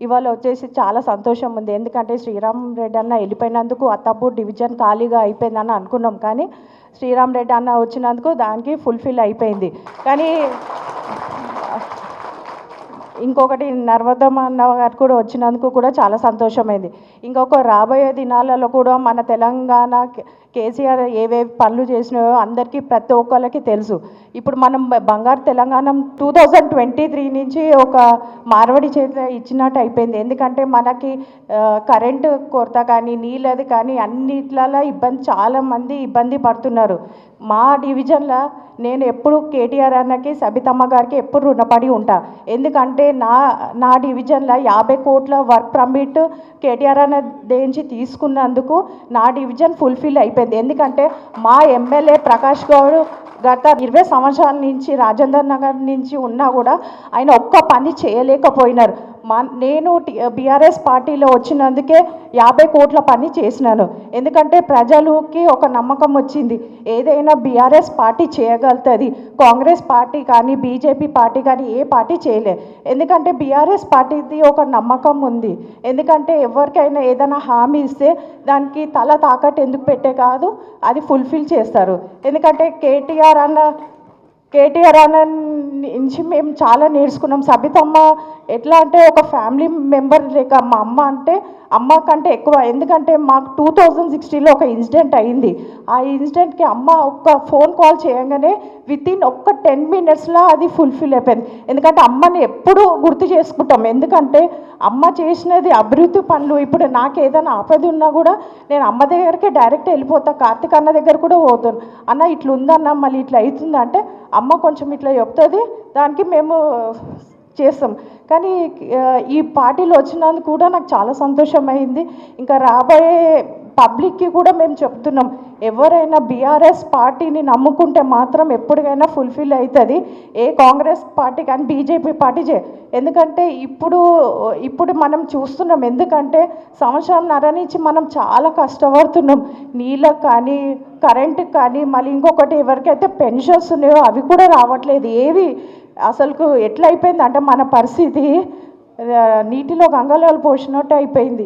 ఇవాళ వచ్చేసి చాలా సంతోషం ఉంది. ఎందుకంటే శ్రీరామ్ రెడ్డి అన్న వెళ్ళిపోయినందుకు అత్తాపూర్ డివిజన్ ఖాళీగా అయిపోయిందని అనుకున్నాం, కానీ శ్రీరామ్ రెడ్డి అన్న వచ్చినందుకు దానికి ఫుల్ఫిల్ అయిపోయింది. కానీ ఇంకొకటి నర్మదమ్మ అన్న గారు కూడా వచ్చినందుకు కూడా చాలా సంతోషమైంది. ఇంకొక రాబోయే దినాలలో కూడా మన తెలంగాణ కేసీఆర్ ఏవేవి పనులు చేసినాయో అందరికీ ప్రతి ఒక్కరికి తెలుసు. ఇప్పుడు మనం బంగారు తెలంగాణ 2023 నుంచి ఒక మార్వడి చేత ఇచ్చినట్టు అయిపోయింది. ఎందుకంటే మనకి కరెంటు కొరత కానీ నీళ్ళది కానీ అన్నిట్లలో చాలామంది ఇబ్బంది పడుతున్నారు. మా డివిజన్లో నేను ఎప్పుడు కేటీఆర్ అన్నకి సబితమ్మ గారికి ఎప్పుడు రుణపడి ఉంటా. ఎందుకంటే నా డివిజన్లో 50 కోట్ల వర్క్ పర్మిట్ కేటీఆర్ అన్న దేంచి తీసుకున్నందుకు నా డివిజన్ ఫుల్ఫిల్ అయిపోయింది. ఎందుకంటే మా ఎమ్మెల్యే ప్రకాష్ గౌడ్ గత 20 సంవత్సరాల నుంచి రాజేందర్ నగర్ నుంచి ఉన్నా కూడా ఆయన ఒక్క పని చేయలేకపోయినారు. నేను బీఆర్ఎస్ పార్టీలో వచ్చినందుకే 50 కోట్ల పని చేసినాను. ఎందుకంటే ప్రజలకి ఒక నమ్మకం వచ్చింది, ఏదైనా బీఆర్ఎస్ పార్టీ చేయగలుగుతుంది, కాంగ్రెస్ పార్టీ కానీ బీజేపీ పార్టీ కానీ ఏ పార్టీ చేయలే. ఎందుకంటే బీఆర్ఎస్ పార్టీది ఒక నమ్మకం ఉంది. ఎందుకంటే ఎవరికైనా ఏదైనా హామీ ఇస్తే దానికి తల తాకట్టు ఎందుకు పెట్టే కాదు, అది ఫుల్ఫిల్ చేస్తారు. ఎందుకంటే కేటీఆర్ అన్న నుంచి మేము చాలా నేర్చుకున్నాం. సబితమ్మ ఎట్లా అంటే ఒక ఫ్యామిలీ మెంబర్ లేక మా అమ్మ కంటే ఎక్కువ. ఎందుకంటే మాకు 2016లో ఒక ఇన్సిడెంట్ అయింది. ఆ ఇన్సిడెంట్కి అమ్మ ఒక్క ఫోన్ కాల్ చేయగానే వితిన్ ఒక్క 10 మినిట్స్లో అది ఫుల్ఫిల్ అయిపోయింది. ఎందుకంటే అమ్మని ఎప్పుడూ గుర్తు చేసుకుంటాం. ఎందుకంటే అమ్మ చేసినది అభివృద్ధి పనులు. ఇప్పుడు నాకు ఏదైనా ఆపద ఉన్నా కూడా నేను అమ్మ దగ్గరికి డైరెక్ట్ వెళ్ళిపోతా. కార్తీక్ అన్న దగ్గర కూడా పోతాను, అన్న ఇట్లా ఉందన్న మళ్ళీ ఇట్లా అవుతుందంటే అమ్మ కొంచెం ఇట్లా చెప్తుంది, దానికి మేము చేస్తాం. కానీ ఈ పార్టీలో వచ్చినందుకు కూడా నాకు చాలా సంతోషమైంది. ఇంకా రాబోయే పబ్లిక్కి కూడా మేము చెప్తున్నాం, ఎవరైనా బీఆర్ఎస్ పార్టీని నమ్ముకుంటే మాత్రం ఎప్పటికైనా ఫుల్ఫిల్ అవుతుంది. ఏ కాంగ్రెస్ పార్టీ కానీ బీజేపీ పార్టీ ఎందుకంటే ఇప్పుడు మనం చూస్తున్నాం. ఎందుకంటే సంవత్సరంన్నర నుంచి మనం చాలా కష్టపడుతున్నాం. నీళ్ళకు కానీ కరెంటుకి కానీ మళ్ళీ ఇంకొకటి ఎవరికైతే పెన్షన్స్ ఉన్నాయో అవి కూడా రావట్లేదు. ఏవి అసలుకు ఎట్లా అయిపోయింది అంటే మన పరిస్థితి నీటిలో గంగలో పోసినట్టు అయిపోయింది.